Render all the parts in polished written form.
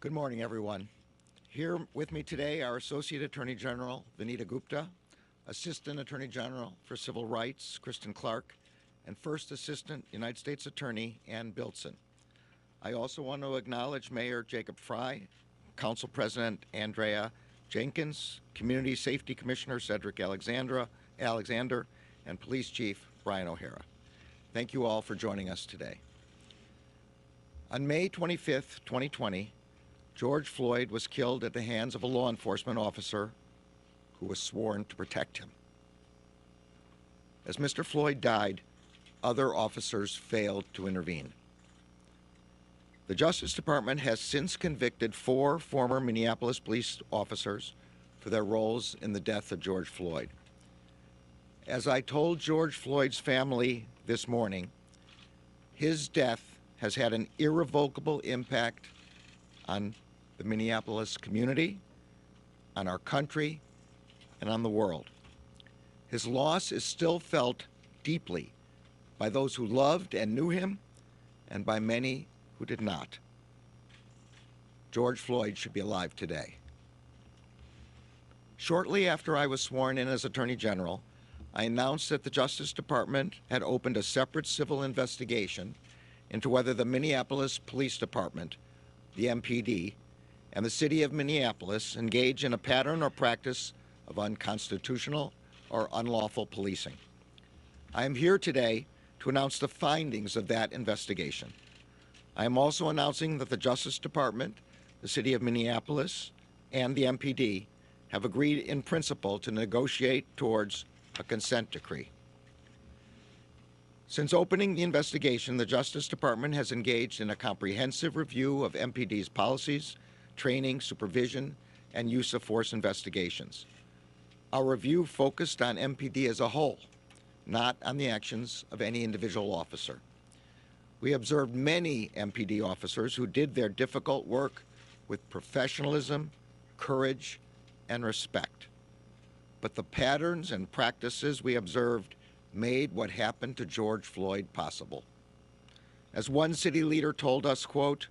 Good morning, everyone. Here with me today are Associate Attorney General Vinita Gupta, Assistant Attorney General for Civil Rights Kristen Clark, and First Assistant United States Attorney Ann Billson. I also want to acknowledge Mayor Jacob Fry, Council President Andrea Jenkins, Community Safety Commissioner Cedric Alexander, and Police Chief Brian O'Hara. Thank you all for joining us today. On May 25, 2020, George Floyd was killed at the hands of a law enforcement officer who was sworn to protect him. As Mr. Floyd died, other officers failed to intervene. The Justice Department has since convicted 4 former Minneapolis police officers for their roles in the death of George Floyd. As I told George Floyd's family this morning, his death has had an irrevocable impact on the Minneapolis community, on our country, and on the world. His loss is still felt deeply by those who loved and knew him, and by many who did not. George Floyd should be alive today. Shortly after I was sworn in as Attorney General, I announced that the Justice Department had opened a separate civil investigation into whether the Minneapolis Police Department, the MPD, and the City of Minneapolis engage in a pattern or practice of unconstitutional or unlawful policing. I am here today to announce the findings of that investigation. I am also announcing that the Justice Department, the City of Minneapolis, and the MPD have agreed in principle to negotiate towards a consent decree. Since opening the investigation, the Justice Department has engaged in a comprehensive review of MPD's policies, training, supervision, and use of force investigations. Our review focused on MPD as a whole, not on the actions of any individual officer. We observed many MPD officers who did their difficult work with professionalism, courage, and respect. But the patterns and practices we observed made what happened to George Floyd possible. As one city leader told us, quote,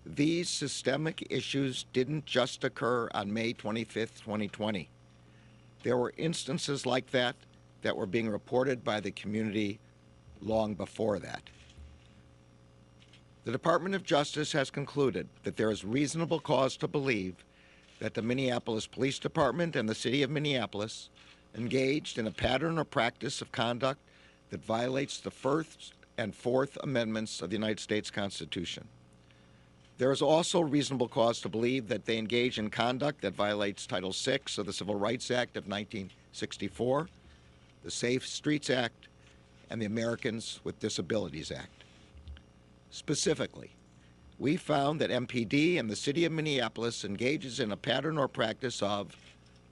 "These systemic issues didn't just occur on May 25th, 2020. There were instances like that that were being reported by the community long before that." The Department of Justice has concluded that there is reasonable cause to believe that the Minneapolis Police Department and the City of Minneapolis engaged in a pattern or practice of conduct that violates the First and Fourth Amendments of the United States Constitution. There is also reasonable cause to believe that they engage in conduct that violates Title VI of the Civil Rights Act of 1964, the Safe Streets Act, and the Americans with Disabilities Act. Specifically, we found that MPD and the City of Minneapolis engages in a pattern or practice of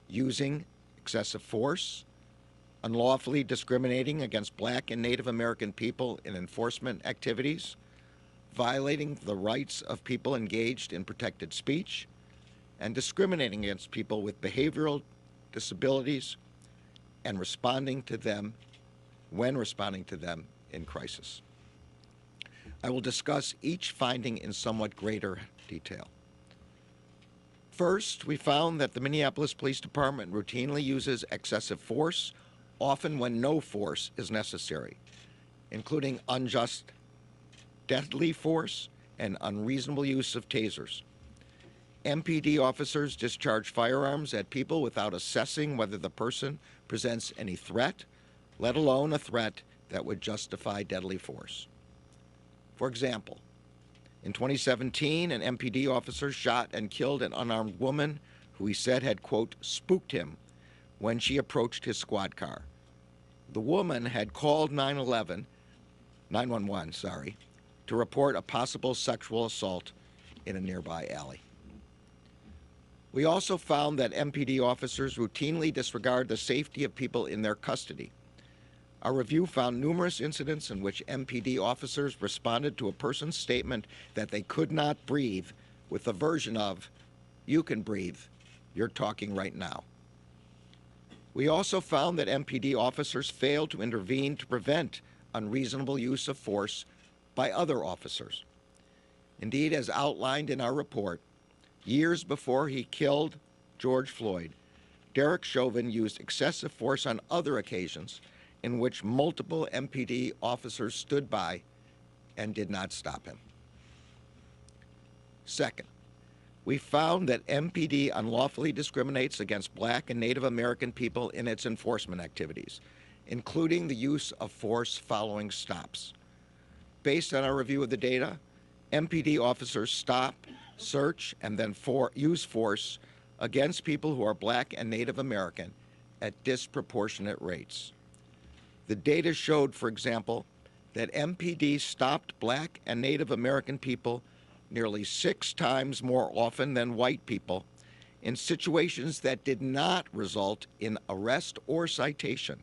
using excessive force, unlawfully discriminating against Black and Native American people in enforcement activities, violating the rights of people engaged in protected speech, and discriminating against people with behavioral disabilities and responding to them in crisis. I will discuss each finding in somewhat greater detail. First, we found that the Minneapolis Police Department routinely uses excessive force, often when no force is necessary, including unjust, deadly force and unreasonable use of tasers. MPD officers discharge firearms at people without assessing whether the person presents any threat, let alone a threat that would justify deadly force. For example, in 2017, an MPD officer shot and killed an unarmed woman who he said had, quote, spooked him when she approached his squad car. The woman had called 911 to report a possible sexual assault in a nearby alley. We also found that MPD officers routinely disregard the safety of people in their custody. Our review found numerous incidents in which MPD officers responded to a person's statement that they could not breathe with the version of, "You can breathe, you're talking right now." We also found that MPD officers failed to intervene to prevent unreasonable use of force by other officers. Indeed, as outlined in our report, Years before he killed George Floyd, Derek Chauvin used excessive force on other occasions in which multiple MPD officers stood by and did not stop him. Second, we found that MPD unlawfully discriminates against Black and Native American people in its enforcement activities, including the use of force following stops. Based on our review of the data, MPD officers stop, search, and then use force against people who are Black and Native American at disproportionate rates. The data showed, for example, that MPD stopped Black and Native American people nearly 6 times more often than white people in situations that did not result in arrest or citation,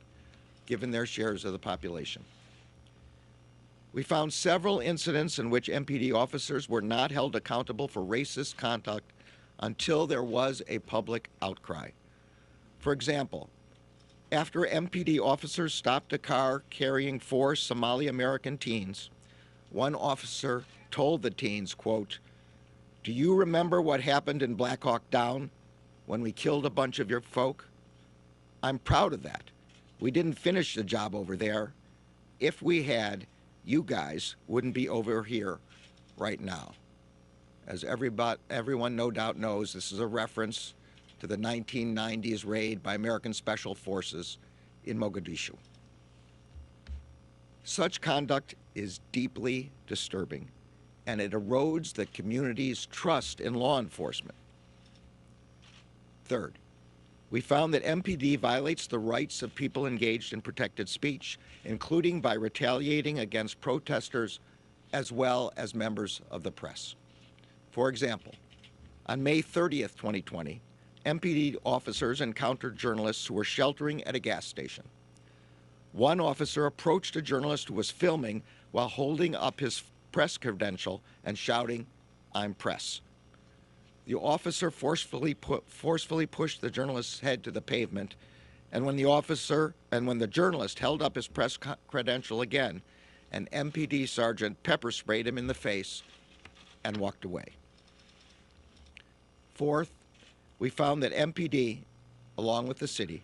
given their shares of the population. We found several incidents in which MPD officers were not held accountable for racist conduct until there was a public outcry. For example, after MPD officers stopped a car carrying 4 Somali American teens, one officer told the teens, quote, "Do you remember what happened in Black Hawk Down when we killed a bunch of your folk? I'm proud of that. We didn't finish the job over there. If we had, you guys wouldn't be over here right now." As everyone no doubt knows, this is a reference to the 1990s raid by American Special Forces in Mogadishu. Such conduct is deeply disturbing, and it erodes the community's trust in law enforcement. Third, we found that MPD violates the rights of people engaged in protected speech, including by retaliating against protesters as well as members of the press. For example, on May 30th, 2020, MPD officers encountered journalists who were sheltering at a gas station. One officer approached a journalist who was filming while holding up his press credential and shouting, "I'm press." The officer forcefully pushed the journalist's head to the pavement, and when the journalist held up his press credential again, an MPD sergeant pepper sprayed him in the face and walked away. Fourth, we found that MPD, along with the city,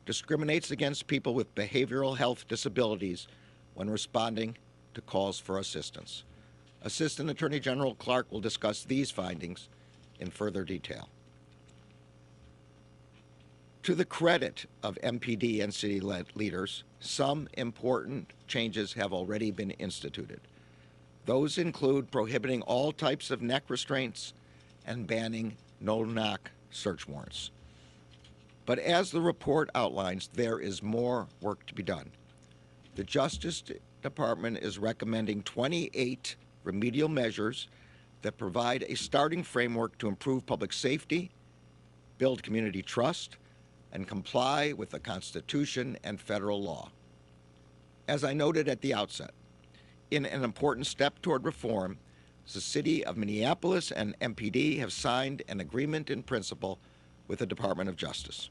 discriminates against people with behavioral health disabilities when responding to calls for assistance. Assistant Attorney General Clark will discuss these findings in further detail. To the credit of MPD and city leaders, some important changes have already been instituted. Those include prohibiting all types of neck restraints and banning no-knock search warrants. But as the report outlines, there is more work to be done. The Justice Department is recommending 28 remedial measures that provide a starting framework to improve public safety, build community trust, and comply with the Constitution and federal law. As I noted at the outset, in an important step toward reform, the City of Minneapolis and MPD have signed an agreement in principle with the Department of Justice.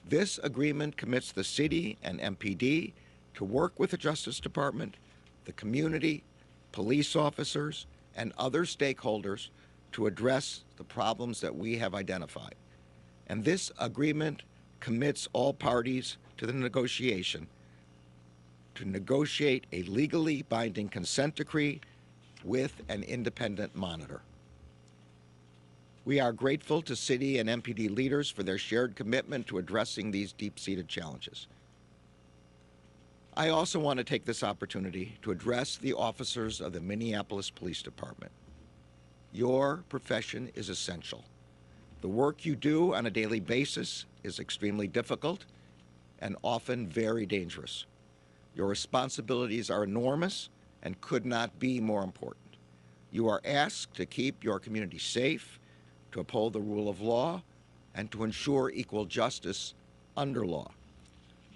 This agreement commits the city and MPD to work with the Justice Department, the community, police officers, and other stakeholders to address the problems that we have identified. And this agreement commits all parties to the negotiation to negotiate a legally binding consent decree with an independent monitor. We are grateful to city and MPD leaders for their shared commitment to addressing these deep-seated challenges. I also want to take this opportunity to address the officers of the Minneapolis Police Department. Your profession is essential. The work you do on a daily basis is extremely difficult and often very dangerous. Your responsibilities are enormous and could not be more important. You are asked to keep your community safe, to uphold the rule of law, and to ensure equal justice under law.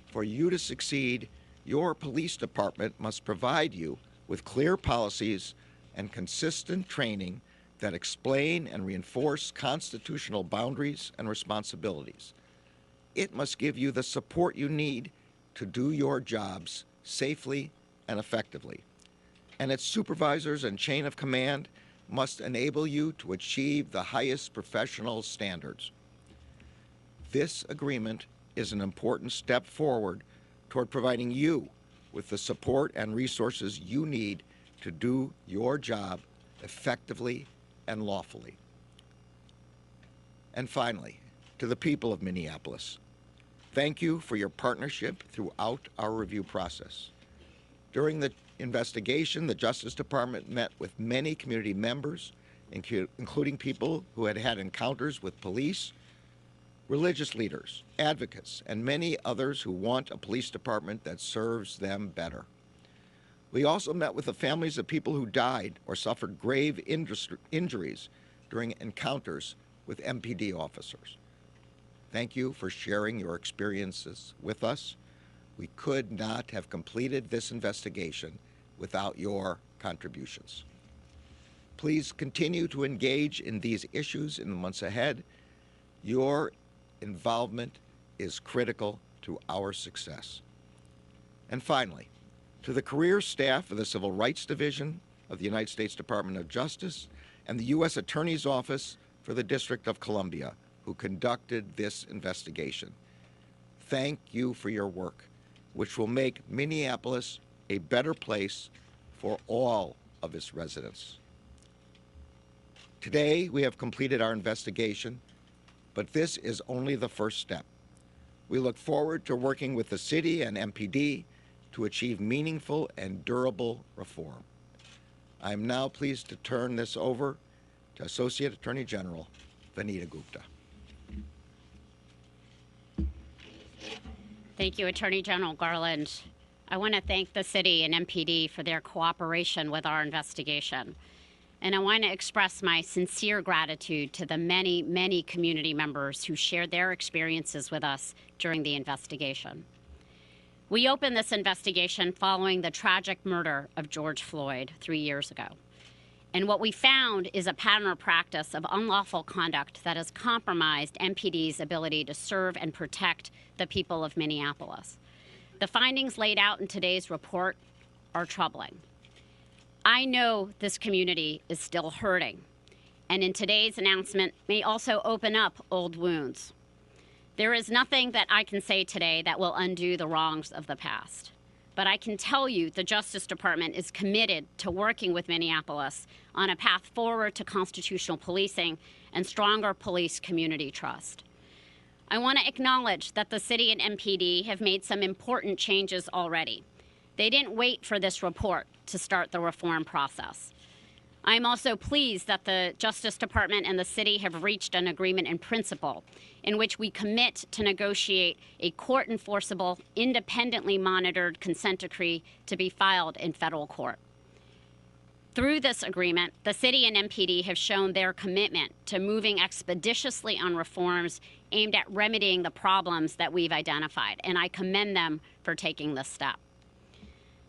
For you to succeed, your police department must provide you with clear policies and consistent training that explain and reinforce constitutional boundaries and responsibilities. It must give you the support you need to do your jobs safely and effectively. And its supervisors and chain of command must enable you to achieve the highest professional standards. This agreement is an important step forward toward providing you with the support and resources you need to do your job effectively and lawfully. And finally, to the people of Minneapolis, thank you for your partnership throughout our review process. During the investigation, the Justice Department met with many community members, including people who had had encounters with police, religious leaders, advocates, and many others who want a police department that serves them better. We also met with the families of people who died or suffered grave injuries during encounters with MPD officers. Thank you for sharing your experiences with us. We could not have completed this investigation without your contributions. Please continue to engage in these issues in the months ahead. Your involvement is critical to our success. And finally, to the career staff of the Civil Rights Division of the United States Department of Justice and the U.S. Attorney's Office for the District of Columbia, who conducted this investigation. Thank you for your work, which will make Minneapolis a better place for all of its residents. Today, we have completed our investigation, but this is only the first step. We look forward to working with the city and MPD to achieve meaningful and durable reform. I am now pleased to turn this over to Associate Attorney General Vanita Gupta. Thank you, Attorney General Garland. I want to thank the city and MPD for their cooperation with our investigation. And I want to express my sincere gratitude to the many, many community members who shared their experiences with us during the investigation. We opened this investigation following the tragic murder of George Floyd 3 years ago. And what we found is a pattern or practice of unlawful conduct that has compromised MPD's ability to serve and protect the people of Minneapolis. The findings laid out in today's report are troubling. I know this community is still hurting, and in today's announcement may also open up old wounds. There is nothing that I can say today that will undo the wrongs of the past. But I can tell you the Justice Department is committed to working with Minneapolis on a path forward to constitutional policing and stronger police community trust. I want to acknowledge that the city and MPD have made some important changes already. They didn't wait for this report to start the reform process. I'm also pleased that the Justice Department and the city have reached an agreement in principle in which we commit to negotiate a court-enforceable, independently monitored consent decree to be filed in federal court. Through this agreement, the city and MPD have shown their commitment to moving expeditiously on reforms aimed at remedying the problems that we've identified, and I commend them for taking this step.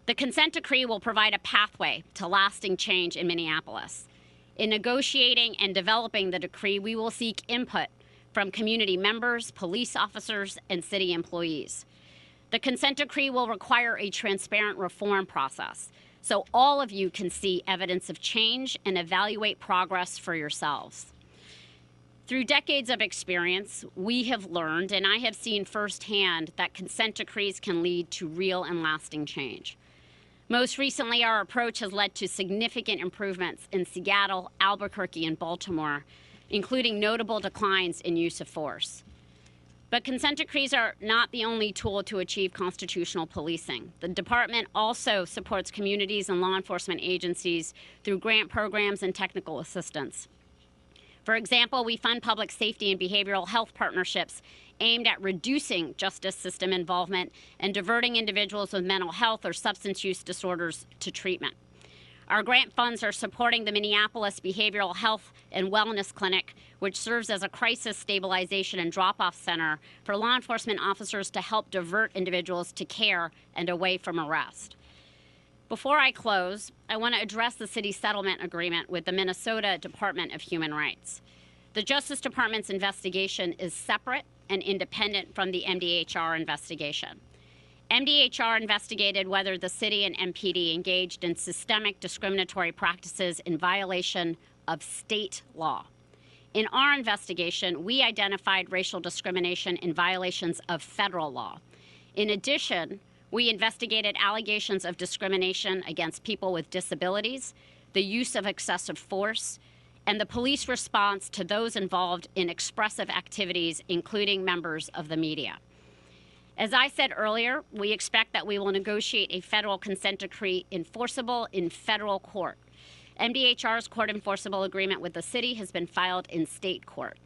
The consent decree will provide a pathway to lasting change in Minneapolis. In negotiating and developing the decree, we will seek input from community members, police officers, and city employees. The consent decree will require a transparent reform process, so all of you can see evidence of change and evaluate progress for yourselves. Through decades of experience, we have learned, and I have seen firsthand, that consent decrees can lead to real and lasting change. Most recently, our approach has led to significant improvements in Seattle, Albuquerque, and Baltimore, including notable declines in use of force. But consent decrees are not the only tool to achieve constitutional policing. The department also supports communities and law enforcement agencies through grant programs and technical assistance. For example, we fund public safety and behavioral health partnerships aimed at reducing justice system involvement and diverting individuals with mental health or substance use disorders to treatment. Our grant funds are supporting the Minneapolis Behavioral Health and Wellness Clinic, which serves as a crisis stabilization and drop-off center for law enforcement officers to help divert individuals to care and away from arrest. Before I close, I want to address the city settlement agreement with the Minnesota Department of Human Rights. The Justice Department's investigation is separate and independent from the MDHR investigation. MDHR investigated whether the city and MPD engaged in systemic discriminatory practices in violation of state law. In our investigation, we identified racial discrimination in violations of federal law. In addition, we investigated allegations of discrimination against people with disabilities, the use of excessive force, and the police response to those involved in expressive activities, including members of the media. As I said earlier, we expect that we will negotiate a federal consent decree enforceable in federal court. MDHR's court enforceable agreement with the city has been filed in state court.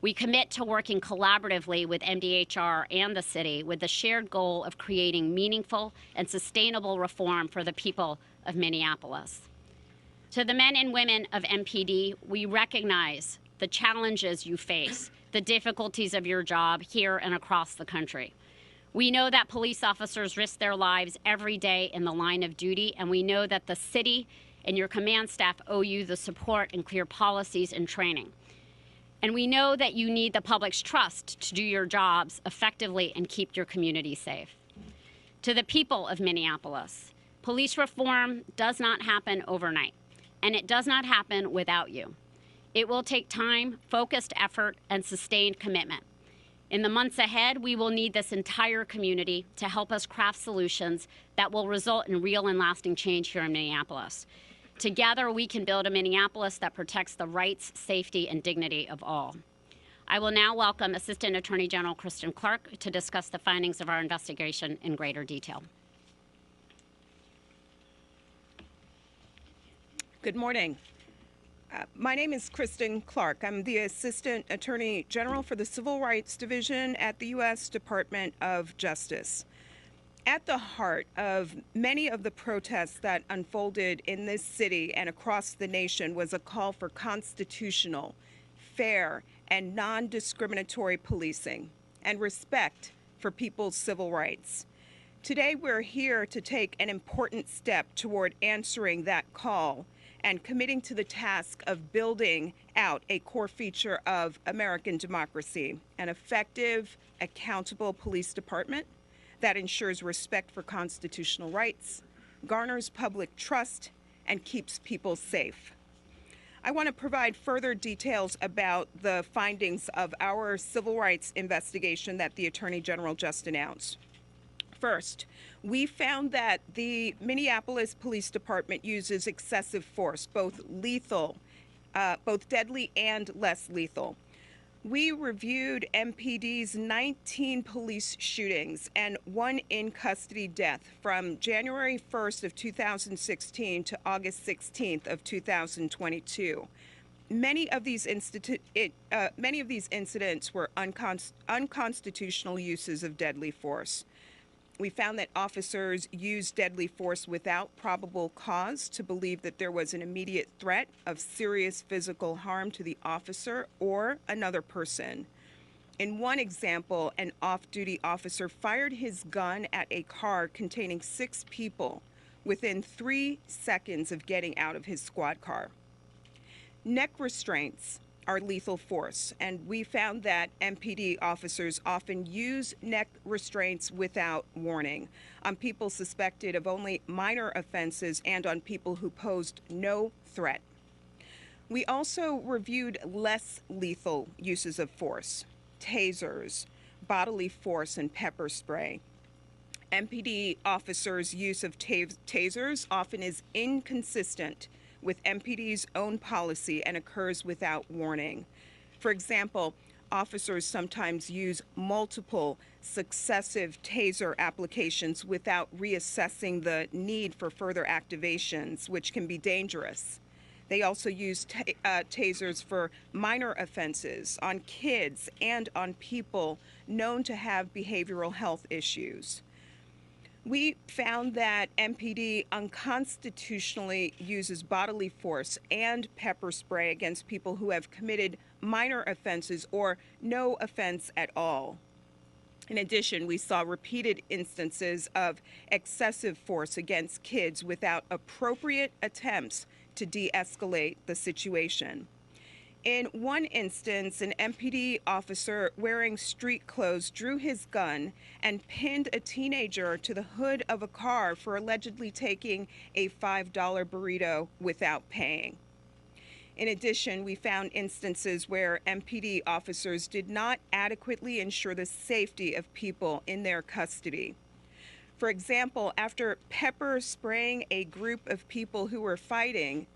We commit to working collaboratively with MDHR and the city with the shared goal of creating meaningful and sustainable reform for the people of Minneapolis. To the men and women of MPD, we recognize the challenges you face, the difficulties of your job here and across the country. We know that police officers risk their lives every day in the line of duty, and we know that the city and your command staff owe you the support and clear policies and training. And we know that you need the public's trust to do your jobs effectively and keep your community safe. To the people of Minneapolis, police reform does not happen overnight, and it does not happen without you. It will take time, focused effort, and sustained commitment. In the months ahead, we will need this entire community to help us craft solutions that will result in real and lasting change here in Minneapolis. Together, we can build a Minneapolis that protects the rights, safety, and dignity of all. I will now welcome Assistant Attorney General Kristen Clark to discuss the findings of our investigation in greater detail. Good morning. My name is Kristen Clark. I'm the Assistant Attorney General for the Civil Rights Division at the U.S. Department of Justice. At the heart of many of the protests that unfolded in this city and across the nation was a call for constitutional, fair, and non-discriminatory policing and respect for people's civil rights. Today, we're here to take an important step toward answering that call and committing to the task of building out a core feature of American democracy, an effective, accountable police department that ensures respect for constitutional rights, garners public trust, and keeps people safe. I want to provide further details about the findings of our civil rights investigation that the Attorney General just announced. First, we found that the Minneapolis Police Department uses excessive force, both deadly and less lethal. We reviewed MPD's 19 police shootings and one in-custody death from January 1st of 2016 to August 16th of 2022. Many of these incidents were unconstitutional uses of deadly force. We found that officers used deadly force without probable cause to believe that there was an immediate threat of serious physical harm to the officer or another person. In one example, an off-duty officer fired his gun at a car containing 6 people within 3 seconds of getting out of his squad car. Neck restraints are lethal force, and we found that MPD officers often use neck restraints without warning on people suspected of only minor offenses and on people who posed no threat. We also reviewed less lethal uses of force, tasers, bodily force, and pepper spray. MPD officers' use of tasers often is inconsistent with MPD's own policy and occurs without warning. For example, officers sometimes use multiple successive taser applications without reassessing the need for further activations, which can be dangerous. They also use tasers for minor offenses on kids and on people known to have behavioral health issues. We found that MPD unconstitutionally uses bodily force and pepper spray against people who have committed minor offenses or no offense at all. In addition, we saw repeated instances of excessive force against kids without appropriate attempts to de-escalate the situation. In one instance, an MPD officer wearing street clothes drew his gun and pinned a teenager to the hood of a car for allegedly taking a $5 burrito without paying. In addition, we found instances where MPD officers did not adequately ensure the safety of people in their custody. For example, after pepper spraying a group of people who were fighting,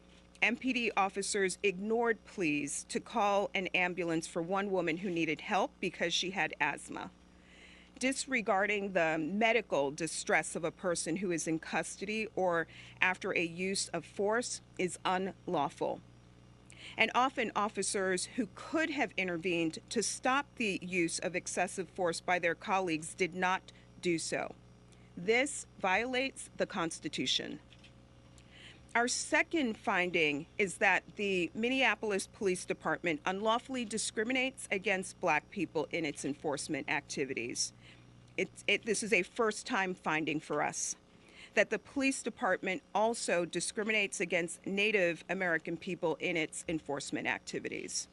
MPD officers ignored pleas to call an ambulance for one woman who needed help because she had asthma. Disregarding the medical distress of a person who is in custody or after a use of force is unlawful. And often officers who could have intervened to stop the use of excessive force by their colleagues did not do so. This violates the Constitution. Our second finding is that the Minneapolis Police Department unlawfully discriminates against Black people in its enforcement activities. This is a first-time finding for us, that the police department also discriminates against Native American people in its enforcement activities.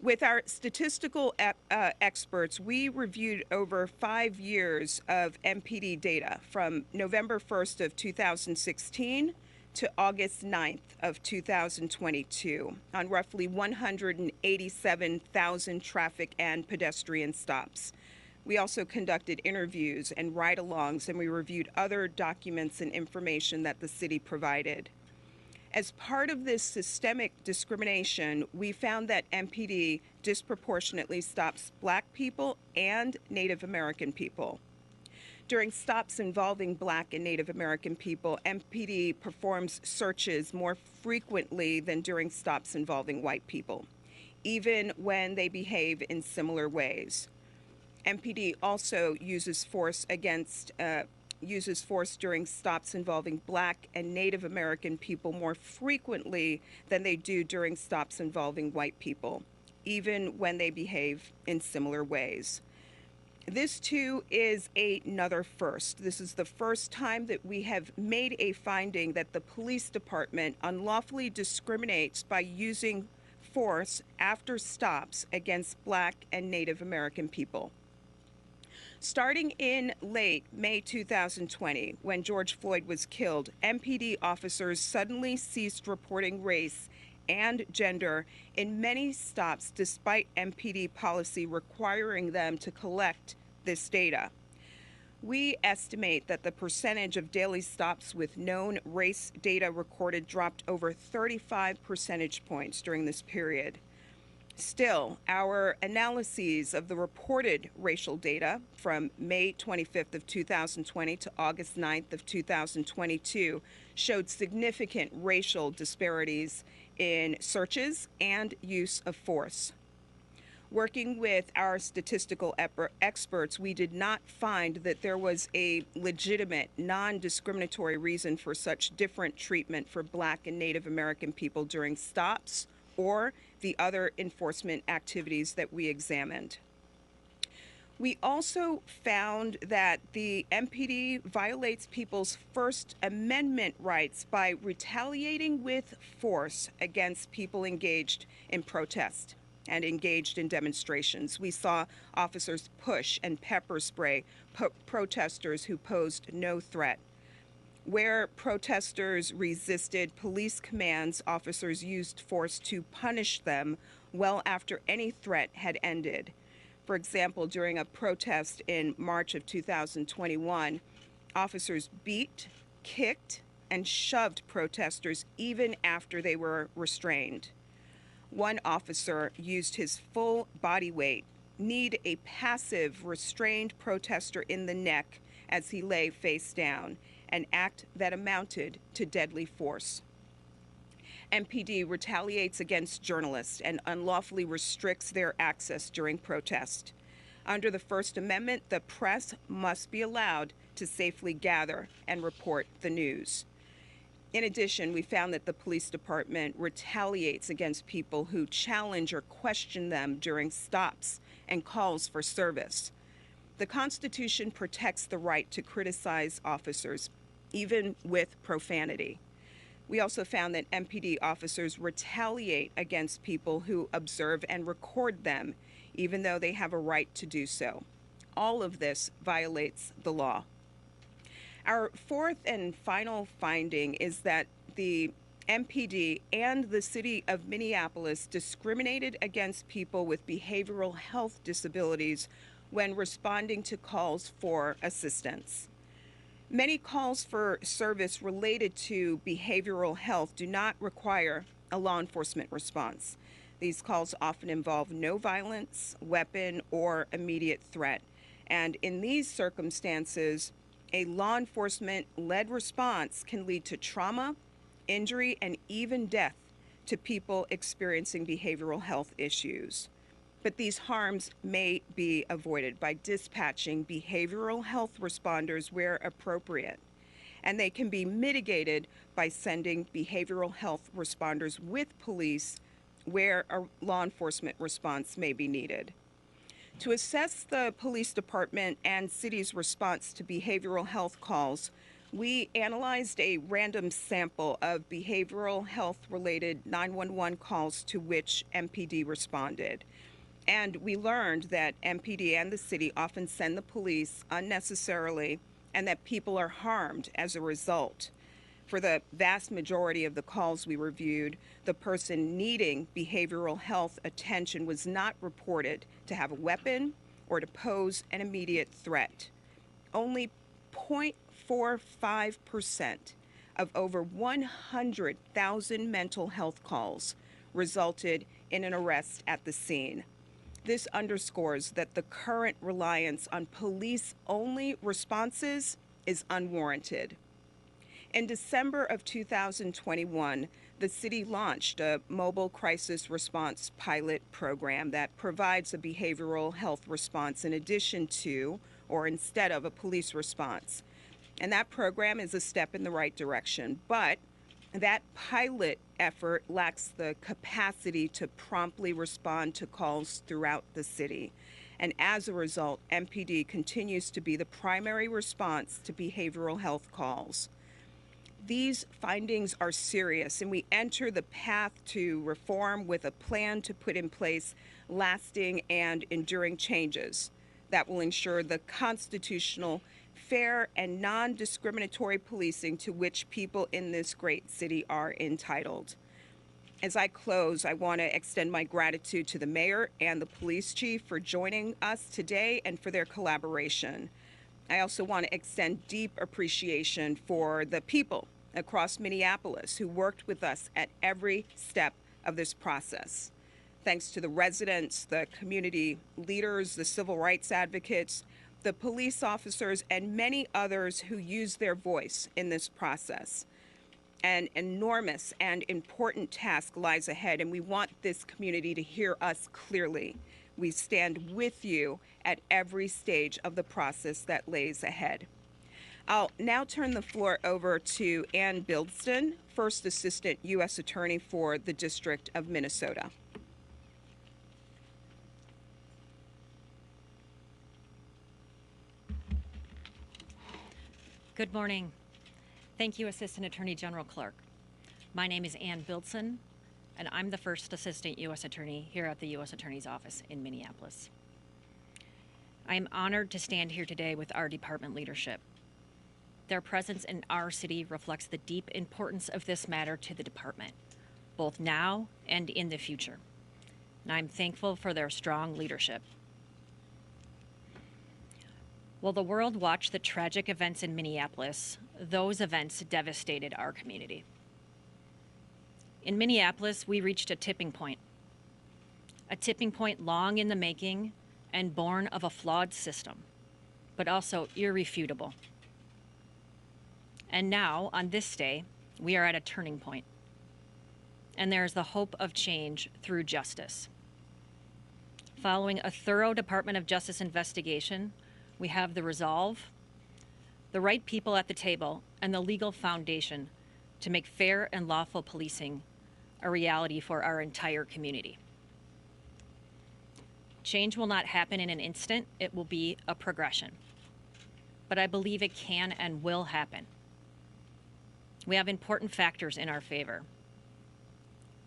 With our statistical experts, we reviewed over 5 years of MPD data from November 1st of 2016 to August 9th of 2022 on roughly 187,000 traffic and pedestrian stops. We also conducted interviews and ride-alongs, and we reviewed other documents and information that the city provided. As part of this systemic discrimination, we found that MPD disproportionately stops Black people and Native American people. During stops involving Black and Native American people, MPD performs searches more frequently than during stops involving white people, even when they behave in similar ways. MPD also uses force during stops involving Black and Native American people more frequently than they do during stops involving white people, even when they behave in similar ways. This too is another first. This is the first time that we have made a finding that the police department unlawfully discriminates by using force after stops against Black and Native American people. Starting in late May 2020, when George Floyd was killed, MPD officers suddenly ceased reporting race and gender in many stops despite MPD policy requiring them to collect this data. We estimate that the percentage of daily stops with known race data recorded dropped over 35 percentage points during this period. Still, our analyses of the reported racial data from May 25th of 2020 to August 9th of 2022 showed significant racial disparities in searches and use of force. Working with our statistical experts, we did not find that there was a legitimate, non-discriminatory reason for such different treatment for Black and Native American people during stops or the other enforcement activities that we examined. We also found that the MPD violates people's First Amendment rights by retaliating with force against people engaged in protest and engaged in demonstrations. We saw officers push and pepper spray protesters who posed no threat. Where protesters resisted police commands, officers used force to punish them well after any threat had ended. For example, during a protest in March of 2021, officers beat, kicked, and shoved protesters even after they were restrained. One officer used his full body weight, kneed a passive, restrained protester in the neck as he lay face down, an act that amounted to deadly force. MPD retaliates against journalists and unlawfully restricts their access during protest. Under the First Amendment, the press must be allowed to safely gather and report the news. In addition, we found that the police department retaliates against people who challenge or question them during stops and calls for service. The Constitution protects the right to criticize officers, even with profanity. We also found that MPD officers retaliate against people who observe and record them, even though they have a right to do so. All of this violates the law. Our fourth and final finding is that the MPD and the city of Minneapolis discriminated against people with behavioral health disabilities when responding to calls for assistance. Many calls for service related to behavioral health do not require a law enforcement response. These calls often involve no violence, weapon, or immediate threat. And in these circumstances, a law enforcement-led response can lead to trauma, injury, and even death to people experiencing behavioral health issues. But these harms may be avoided by dispatching behavioral health responders where appropriate. And they can be mitigated by sending behavioral health responders with police where a law enforcement response may be needed. To assess the police department and city's response to behavioral health calls, we analyzed a random sample of behavioral health-related 911 calls to which MPD responded. And we learned that MPD and the city often send the police unnecessarily and that people are harmed as a result. For the vast majority of the calls we reviewed, the person needing behavioral health attention was not reported to have a weapon or to pose an immediate threat. Only 0.45% of over 100,000 mental health calls resulted in an arrest at the scene. This underscores that the current reliance on police-only responses is unwarranted. In December of 2021, the city launched a mobile crisis response pilot program that provides a behavioral health response in addition to or instead of a police response. And that program is a step in the right direction, but that pilot effort lacks the capacity to promptly respond to calls throughout the city. And as a result, MPD continues to be the primary response to behavioral health calls. These findings are serious, and we enter the path to reform with a plan to put in place lasting and enduring changes that will ensure the constitutional, fair, and non-discriminatory policing to which people in this great city are entitled. As I close, I want to extend my gratitude to the mayor and the police chief for joining us today and for their collaboration. I also want to extend deep appreciation for the people across Minneapolis who worked with us at every step of this process. Thanks to the residents, the community leaders, the civil rights advocates, the police officers, and many others who used their voice in this process. An enormous and important task lies ahead, and we want this community to hear us clearly. We stand with you at every stage of the process that lays ahead. I'll now turn the floor over to Ann Bildston, First Assistant U.S. Attorney for the District of Minnesota. Good morning. Thank you, Assistant Attorney General Clark. My name is Ann Bildston, and I'm the First Assistant U.S. Attorney here at the U.S. Attorney's Office in Minneapolis. I am honored to stand here today with our department leadership. Their presence in our city reflects the deep importance of this matter to the department, both now and in the future. And I'm thankful for their strong leadership. While the world watched the tragic events in Minneapolis, those events devastated our community. In Minneapolis, we reached a tipping point long in the making and born of a flawed system, but also irrefutable. And now, on this day, we are at a turning point, and there is the hope of change through justice. Following a thorough Department of Justice investigation, we have the resolve, the right people at the table, and the legal foundation to make fair and lawful policing a reality for our entire community. Change will not happen in an instant. It will be a progression. But I believe it can and will happen. We have important factors in our favor.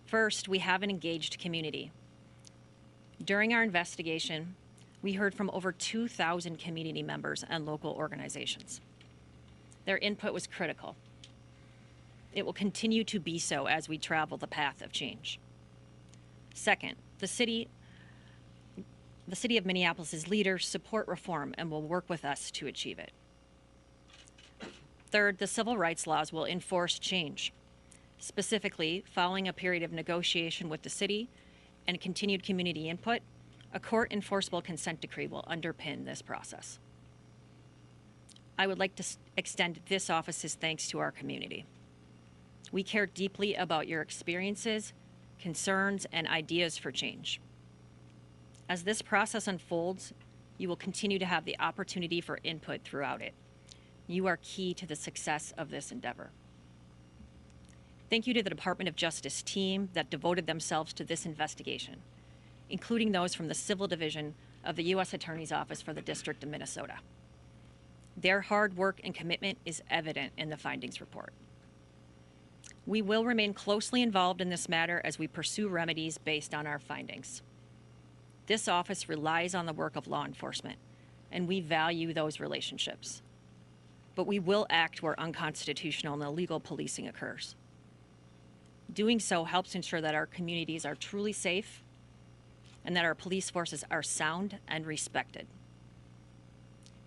First, we have an engaged community. During our investigation, we heard from over 2,000 community members and local organizations. Their input was critical. It will continue to be so as we travel the path of change. Second, the city of Minneapolis' leaders support reform and will work with us to achieve it. Third, the civil rights laws will enforce change. Specifically, following a period of negotiation with the city and continued community input, a court-enforceable consent decree will underpin this process. I would like to extend this office's thanks to our community. We care deeply about your experiences, concerns, and ideas for change. As this process unfolds, you will continue to have the opportunity for input throughout it. You are key to the success of this endeavor. Thank you to the Department of Justice team that devoted themselves to this investigation, including those from the Civil Division of the U.S. Attorney's Office for the District of Minnesota. Their hard work and commitment is evident in the findings report. We will remain closely involved in this matter as we pursue remedies based on our findings. This office relies on the work of law enforcement, and we value those relationships. But we will act where unconstitutional and illegal policing occurs. Doing so helps ensure that our communities are truly safe and that our police forces are sound and respected.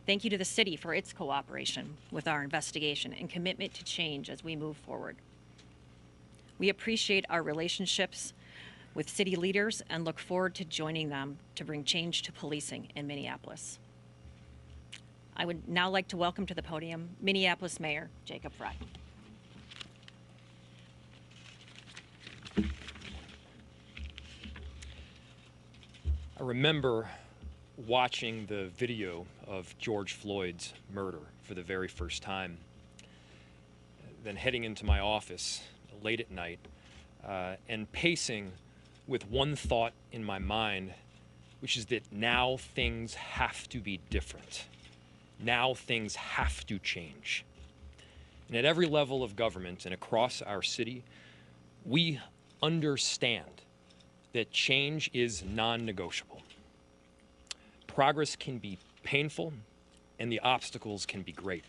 Thank you to the city for its cooperation with our investigation and commitment to change as we move forward. We appreciate our relationships with city leaders and look forward to joining them to bring change to policing in Minneapolis. I would now like to welcome to the podium Minneapolis Mayor Jacob Frey. I remember watching the video of George Floyd's murder for the very first time, then heading into my office late at night and pacing with one thought in my mind, which is that now things have to be different. Now things have to change. And at every level of government and across our city, we understand that change is non-negotiable. Progress can be painful and the obstacles can be great.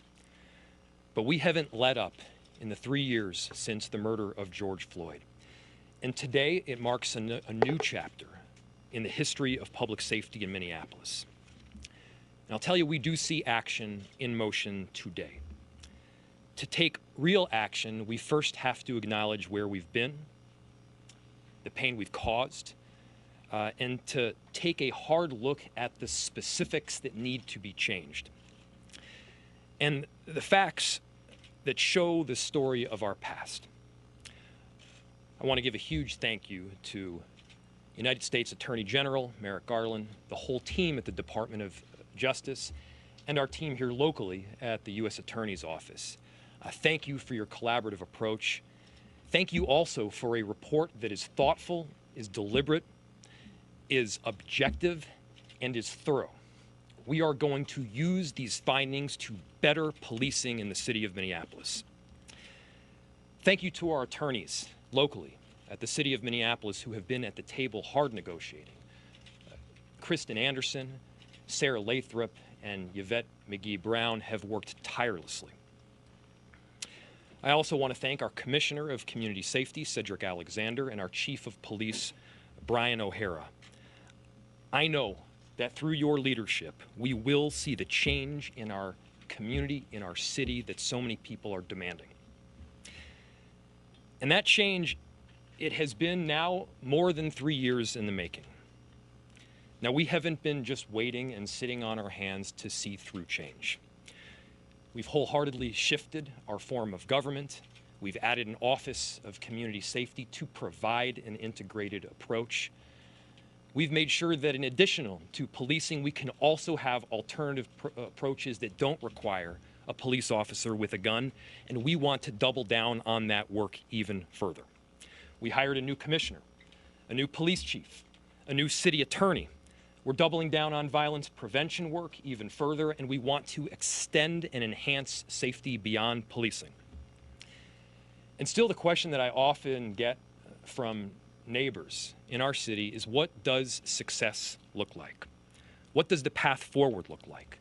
But we haven't let up in the 3 years since the murder of George Floyd. And today it marks a new chapter in the history of public safety in Minneapolis. And I'll tell you, we do see action in motion today. To take real action, we first have to acknowledge where we've been, the pain we've caused, and to take a hard look at the specifics that need to be changed. And the facts that show the story of our past. I want to give a huge thank you to United States Attorney General Merrick Garland, the whole team at the Department of Justice, and our team here locally at the U.S. Attorney's Office. Thank you for your collaborative approach. Thank you also for a report that is thoughtful, is deliberate, is objective, and is thorough. We are going to use these findings to better policing in the city of Minneapolis. Thank you to our attorneys locally at the city of Minneapolis who have been at the table hard negotiating. Kristen Anderson, Sarah Lathrop, and Yvette McGee-Brown have worked tirelessly. I also want to thank our Commissioner of Community Safety, Cedric Alexander, and our Chief of Police, Brian O'Hara. I know that through your leadership, we will see the change in our community, in our city that so many people are demanding. And that change, it has been now more than 3 years in the making. Now, we haven't been just waiting and sitting on our hands to see through change. We've wholeheartedly shifted our form of government. We've added an Office of Community Safety to provide an integrated approach. We've made sure that in addition to policing, we can also have alternative approaches that don't require a police officer with a gun, and we want to double down on that work even further. We hired a new commissioner, a new police chief, a new city attorney. We're doubling down on violence prevention work even further, and we want to extend and enhance safety beyond policing. And still the question that I often get from neighbors in our city is, what does success look like? What does the path forward look like?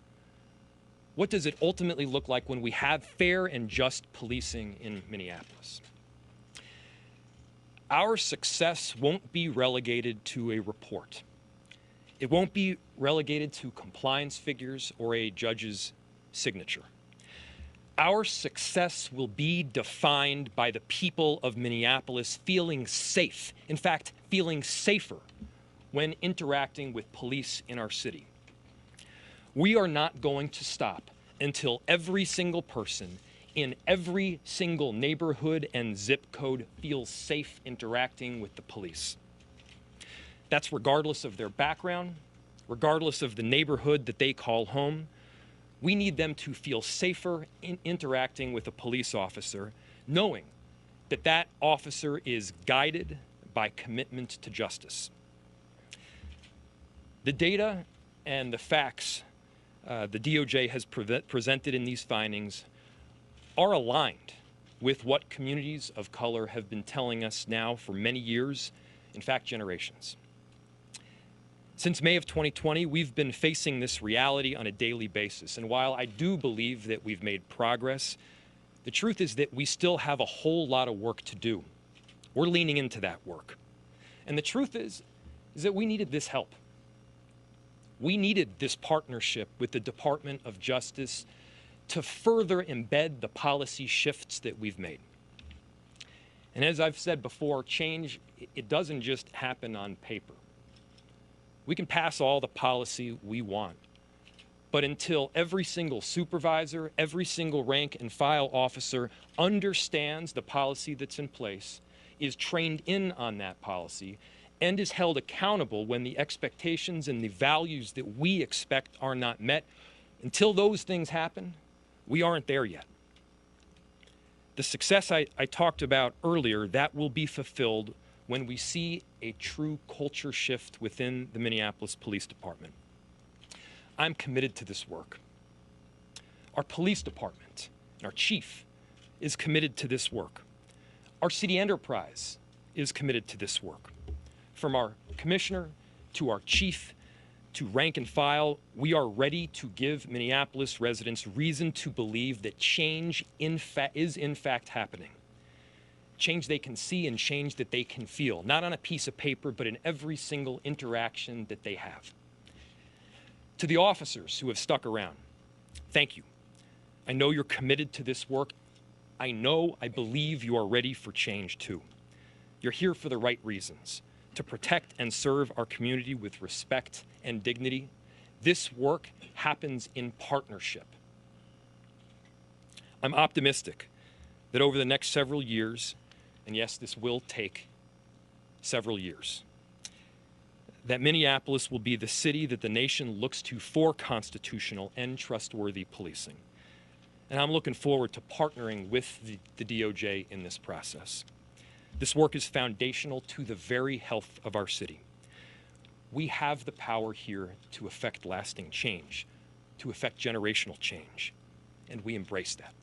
What does it ultimately look like when we have fair and just policing in Minneapolis? Our success won't be relegated to a report. It won't be relegated to compliance figures or a judge's signature. Our success will be defined by the people of Minneapolis feeling safe, in fact, feeling safer when interacting with police in our city. We are not going to stop until every single person in every single neighborhood and zip code feels safe interacting with the police. That's regardless of their background, regardless of the neighborhood that they call home. We need them to feel safer in interacting with a police officer, knowing that that officer is guided by commitment to justice. The data and the facts the DOJ has presented in these findings are aligned with what communities of color have been telling us now for many years, in fact, generations. Since May of 2020, we've been facing this reality on a daily basis. And while I do believe that we've made progress, the truth is that we still have a whole lot of work to do. We're leaning into that work. And the truth is that we needed this help. We needed this partnership with the Department of Justice to further embed the policy shifts that we've made. And as I've said before, change, it doesn't just happen on paper. We can pass all the policy we want, but until every single supervisor, every single rank and file officer understands the policy that's in place, is trained in on that policy, and is held accountable when the expectations and the values that we expect are not met, until those things happen, we aren't there yet. The success I talked about earlier, that will be fulfilled when we see a true culture shift within the Minneapolis Police Department. I'm committed to this work. Our police department and our chief is committed to this work. Our city enterprise is committed to this work. From our commissioner to our chief to rank and file, we are ready to give Minneapolis residents reason to believe that change is in fact happening. Change they can see and change that they can feel, not on a piece of paper, but in every single interaction that they have. To the officers who have stuck around, thank you. I know you're committed to this work. I believe you are ready for change too. You're here for the right reasons, to protect and serve our community with respect and dignity. This work happens in partnership. I'm optimistic that over the next several years, and yes, this will take several years, that Minneapolis will be the city that the nation looks to for constitutional and trustworthy policing. And I'm looking forward to partnering with the DOJ in this process. This work is foundational to the very health of our city. We have the power here to effect lasting change, to effect generational change, and we embrace that.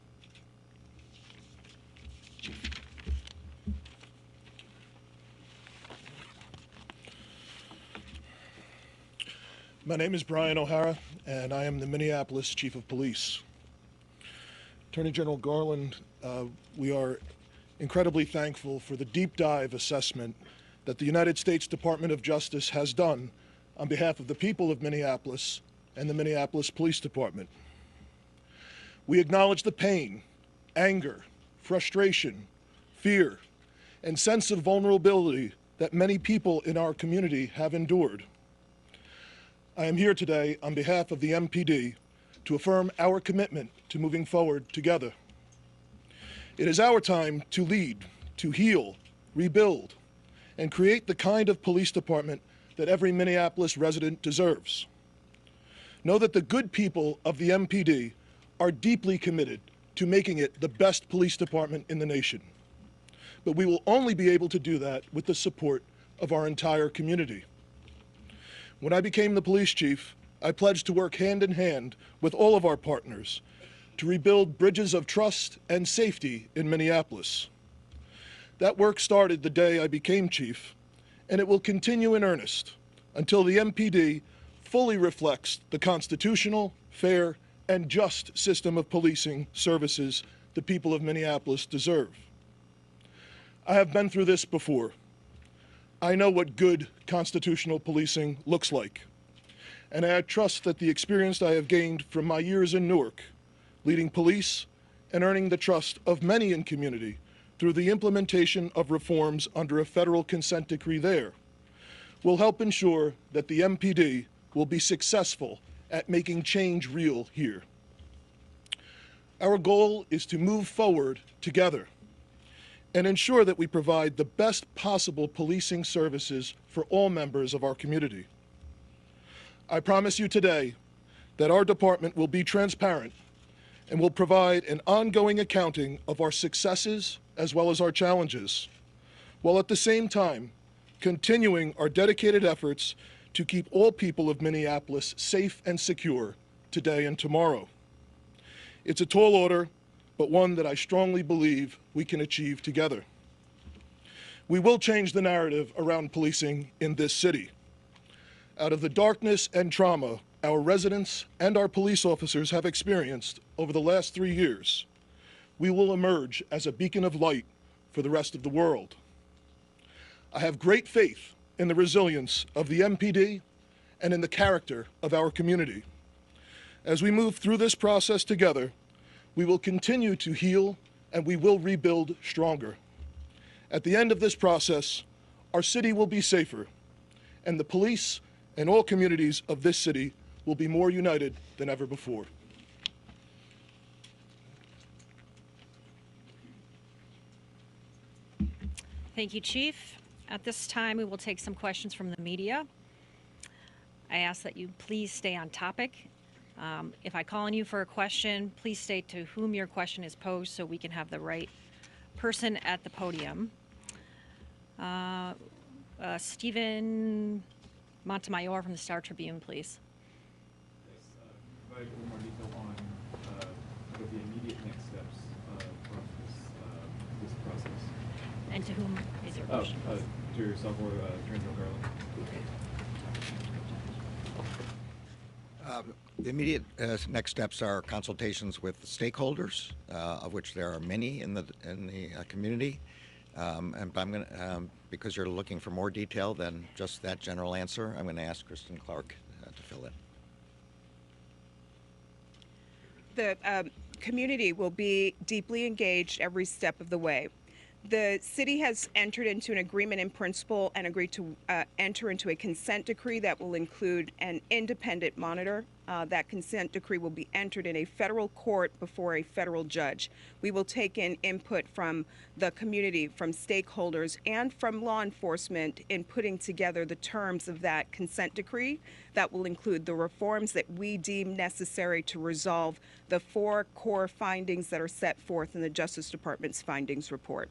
My name is Brian O'Hara, and I am the Minneapolis Chief of Police. Attorney General Garland, we are incredibly thankful for the deep dive assessment that the United States Department of Justice has done on behalf of the people of Minneapolis and the Minneapolis Police Department. We acknowledge the pain, anger, frustration, fear, and sense of vulnerability that many people in our community have endured. I am here today on behalf of the MPD to affirm our commitment to moving forward together. It is our time to lead, to heal, rebuild, and create the kind of police department that every Minneapolis resident deserves. Know that the good people of the MPD are deeply committed to making it the best police department in the nation. But we will only be able to do that with the support of our entire community. When I became the police chief, I pledged to work hand in hand with all of our partners to rebuild bridges of trust and safety in Minneapolis. That work started the day I became chief, and it will continue in earnest until the MPD fully reflects the constitutional, fair, and just system of policing services the people of Minneapolis deserve. I have been through this before. I know what good constitutional policing looks like, and I trust that the experience I have gained from my years in Newark, leading police and earning the trust of many in community through the implementation of reforms under a federal consent decree there, will help ensure that the MPD will be successful at making change real here. Our goal is to move forward together and ensure that we provide the best possible policing services for all members of our community. I promise you today that our department will be transparent and will provide an ongoing accounting of our successes as well as our challenges, while at the same time continuing our dedicated efforts to keep all people of Minneapolis safe and secure today and tomorrow. It's a tall order, but one that I strongly believe we can achieve together. We will change the narrative around policing in this city. Out of the darkness and trauma our residents and our police officers have experienced over the last 3 years, we will emerge as a beacon of light for the rest of the world. I have great faith in the resilience of the MPD and in the character of our community. As we move through this process together, we will continue to heal and we will rebuild stronger. At the end of this process, our city will be safer, and the police and all communities of this city will be more united than ever before. Thank you, Chief. At this time, we will take some questions from the media. I ask that you please stay on topic. If I call on you for a question, please state to whom your question is posed so we can have the right person at the podium. Stephen Montemayor from the Star Tribune, please. Yes, provide a little more detail on what are the immediate next steps from this process. And to whom is your question? To yourself or Attorney General Garland. The immediate next steps are consultations with stakeholders, of which there are many in the community. And I'm going to, because you're looking for more detail than just that general answer, I'm going to ask Kristen Clark to fill in. The community will be deeply engaged every step of the way. The city has entered into an agreement in principle and agreed to enter into a consent decree that will include an independent monitor. That consent decree will be entered in a federal court before a federal judge. We will take in input from the community, from stakeholders, and from law enforcement in putting together the terms of that consent decree that will include the reforms that we deem necessary to resolve the 4 core findings that are set forth in the Justice Department's findings report.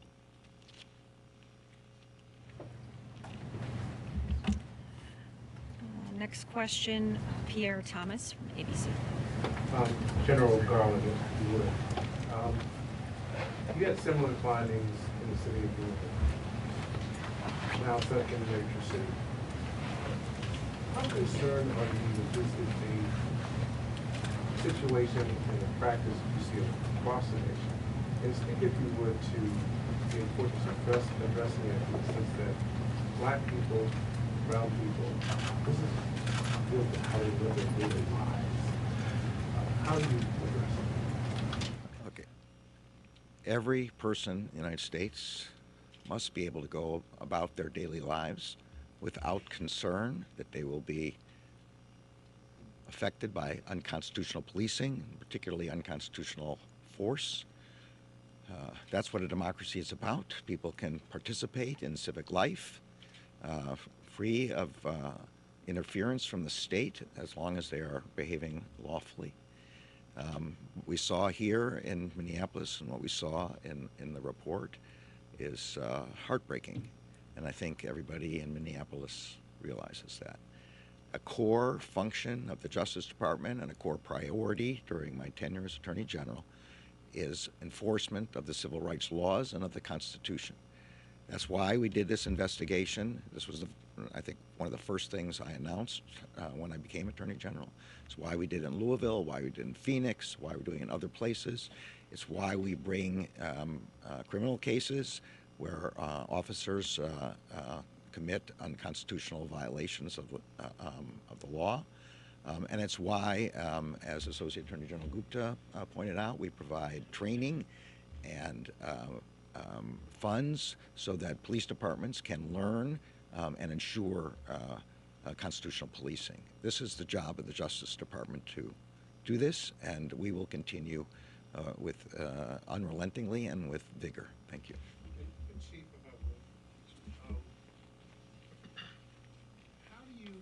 Next question, Pierre Thomas from ABC. General Garland, if you would. You had similar findings in the city of Louisville, now second major city. How concerned are you that this is a situation and a practice you see across the nation? And speak, if you would, to the importance of addressing it in the sense that Black people, brown people, this is how they live their daily lives. How do you address it? Okay. Every person in the United States must be able to go about their daily lives without concern that they will be affected by unconstitutional policing, particularly unconstitutional force. That's what a democracy is about. People can participate in civic life, free of interference from the state as long as they are behaving lawfully. We saw here in Minneapolis, and what we saw in the report is heartbreaking, and I think everybody in Minneapolis realizes that. A core function of the Justice Department and a core priority during my tenure as Attorney General is enforcement of the civil rights laws and of the Constitution. That's why we did this investigation. This was, I think, one of the first things I announced when I became Attorney General. It's why we did it in Louisville, why we did it in Phoenix, why we're doing it in other places. It's why we bring criminal cases where officers commit unconstitutional violations of the law. And it's why, as Associate Attorney General Gupta pointed out, we provide training and funds so that police departments can learn and ensure constitutional policing. This is the job of the Justice Department to do this, and we will continue with unrelentingly and with vigor. Thank you. And Chief, how do you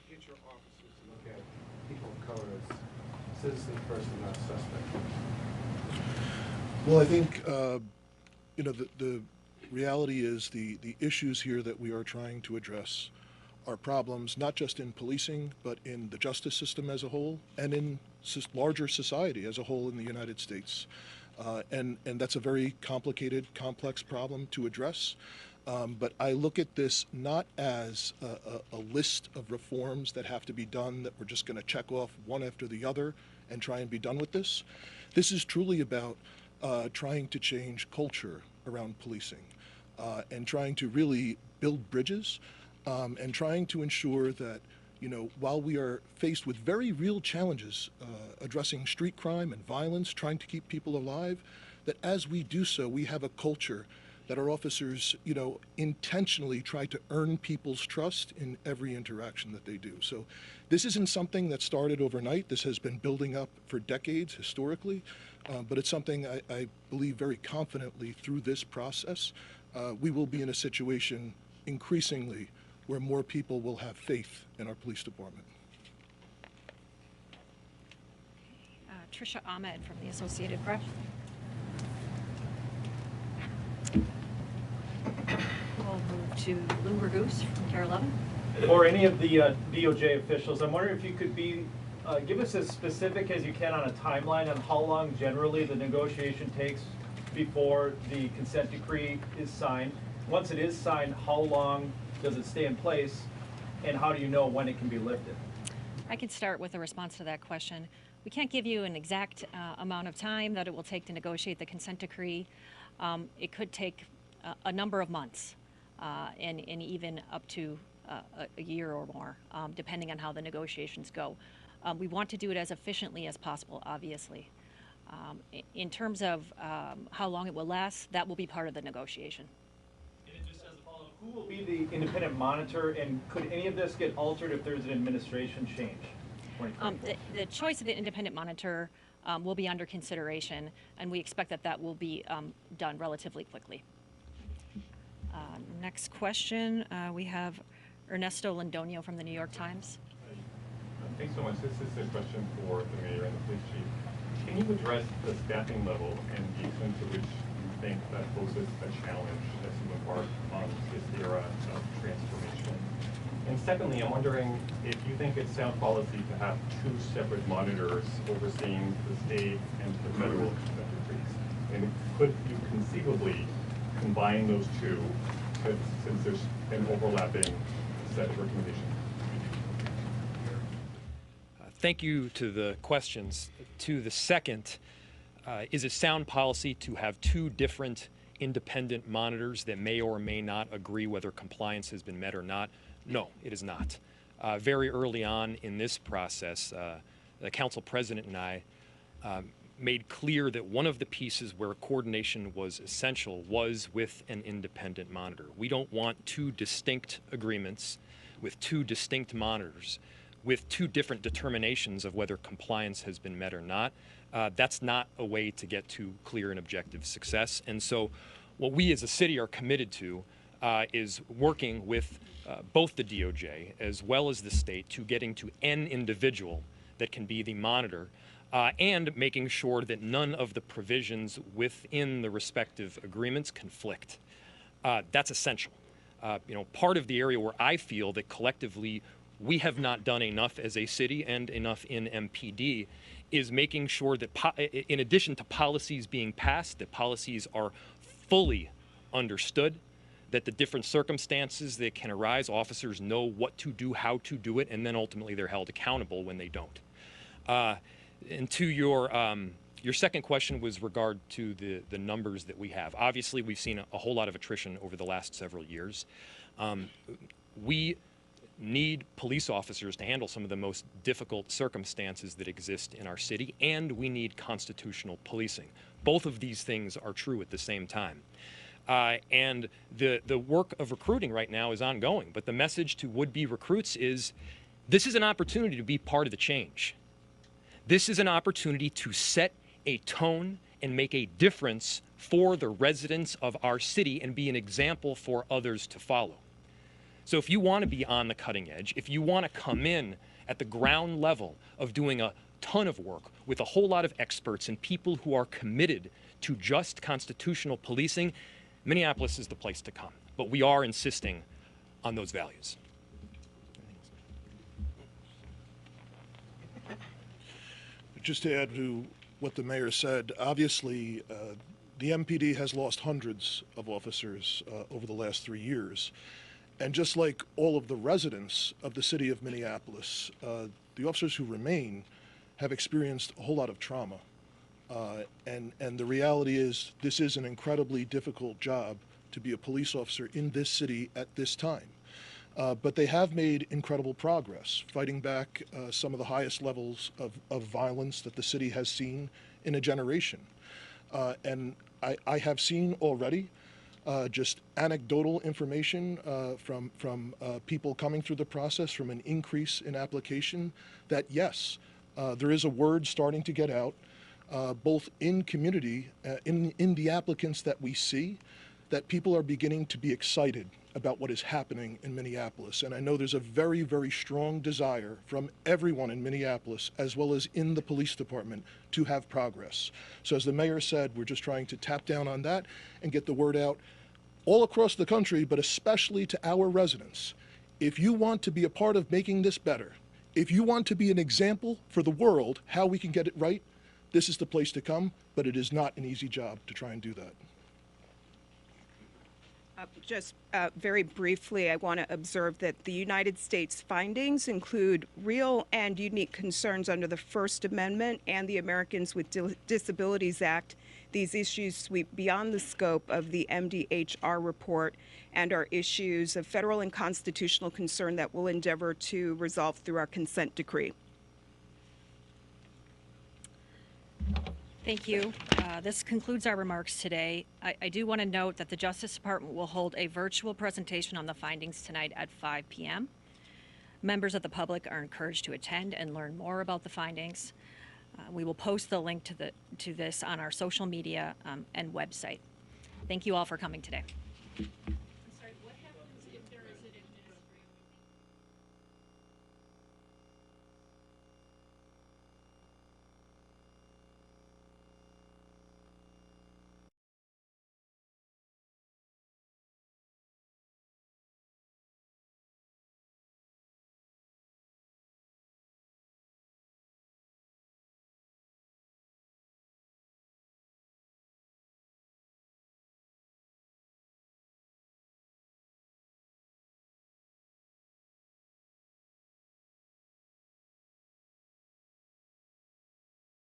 get your officers to look at people of color as citizens first and not suspect? Well, I think you know, the reality is the issues here that we are trying to address are problems not just in policing, but in the justice system as a whole and in larger society as a whole in the United States. And that's a very complicated, complex problem to address. But I look at this not as a list of reforms that have to be done that we're just going to check off one after the other and try and be done with this. This is truly about trying to change culture around policing and trying to really build bridges and trying to ensure that, you know, while we are faced with very real challenges addressing street crime and violence, trying to keep people alive, that as we do so, we have a culture that our officers, you know, intentionally try to earn people's trust in every interaction that they do. So this isn't something that started overnight. This has been building up for decades historically, but it's something I believe very confidently through this process, we will be in a situation increasingly where more people will have faith in our police department. Trisha Ahmed from the Associated Press. We'll move to Lou Raguse from Care 11. For any of the DOJ officials, I'm wondering if you could give us as specific as you can on a timeline on how long generally the negotiation takes before the consent decree is signed. Once it is signed, how long does it stay in place, and how do you know when it can be lifted? I can start with a response to that question. We can't give you an exact amount of time that it will take to negotiate the consent decree. It could take a number of months and even up to a year or more, depending on how the negotiations go. We want to do it as efficiently as possible, obviously. In terms of how long it will last, that will be part of the negotiation. And just as a follow-up, who will be the independent monitor, and could any of this get altered if there's an administration change? The choice of the independent monitor will be under consideration, and we expect that will be done relatively quickly. Next question, we have Ernesto Londoño from the New York Times. Thanks so much. This is a question for the mayor and the police chief. Can you address the staffing level and the extent to which you think that poses a challenge as you embark on this era of transformation? And secondly, I'm wondering if you think it's sound policy to have two separate monitors overseeing the state and the federal consent decrees. And could you conceivably combine those two since there's an overlapping set of recommendations? Thank you to the questions. To the second, is it sound policy to have two different independent monitors that may or may not agree whether compliance has been met or not? No, it is not. Very early on in this process, the council president and I made clear that one of the pieces where coordination was essential was with an independent monitor. We don't want two distinct agreements with two distinct monitors with two different determinations of whether compliance has been met or not. That's not a way to get to clear and objective success. And so what we as a city are committed to is working with both the DOJ as well as the state to getting to an individual that can be the monitor and making sure that none of the provisions within the respective agreements conflict. That's essential. Part of the area where I feel that collectively we have not done enough as a city and enough in MPD is making sure that in addition to policies being passed, that policies are fully understood, that the different circumstances that can arise, officers know what to do, how to do it, and then ultimately they're held accountable when they don't. And to your second question was regard to the numbers that we have. Obviously, we've seen a whole lot of attrition over the last several years. We need police officers to handle some of the most difficult circumstances that exist in our city, and we need constitutional policing. Both of these things are true at the same time. And the work of recruiting right now is ongoing, but the message to would-be recruits is this is an opportunity to be part of the change. This is an opportunity to set a tone and make a difference for the residents of our city and be an example for others to follow. So if you want to be on the cutting edge, if you want to come in at the ground level of doing a ton of work with a whole lot of experts and people who are committed to just constitutional policing, Minneapolis is the place to come. But we are insisting on those values. Just to add to what the mayor said, obviously the MPD has lost hundreds of officers over the last 3 years. And just like all of the residents of the city of Minneapolis, the officers who remain have experienced a whole lot of trauma. And the reality is this is an incredibly difficult job to be a police officer in this city at this time. But they have made incredible progress, fighting back some of the highest levels of violence that the city has seen in a generation. And I have seen already just anecdotal information from people coming through the process, from an increase in application, that yes, there is a word starting to get out, both in community, in the applicants that we see, that people are beginning to be excited about what is happening in Minneapolis. And I know there's a very, very strong desire from everyone in Minneapolis, as well as in the police department, to have progress. So as the mayor said, we're just trying to tap down on that and get the word out all across the country, but especially to our residents. If you want to be a part of making this better, if you want to be an example for the world how we can get it right, this is the place to come, but it is not an easy job to try and do that. Just very briefly, I want to observe that the United States findings include real and unique concerns under the First Amendment and the Americans with Disabilities Act. These issues sweep beyond the scope of the MDHR report and are issues of federal and constitutional concern that we'll endeavor to resolve through our consent decree. Thank you. This concludes our remarks today. I do want to note that the Justice Department will hold a virtual presentation on the findings tonight at 5 p.m. Members of the public are encouraged to attend and learn more about the findings. We will post the link to this on our social media and website. Thank you all for coming today.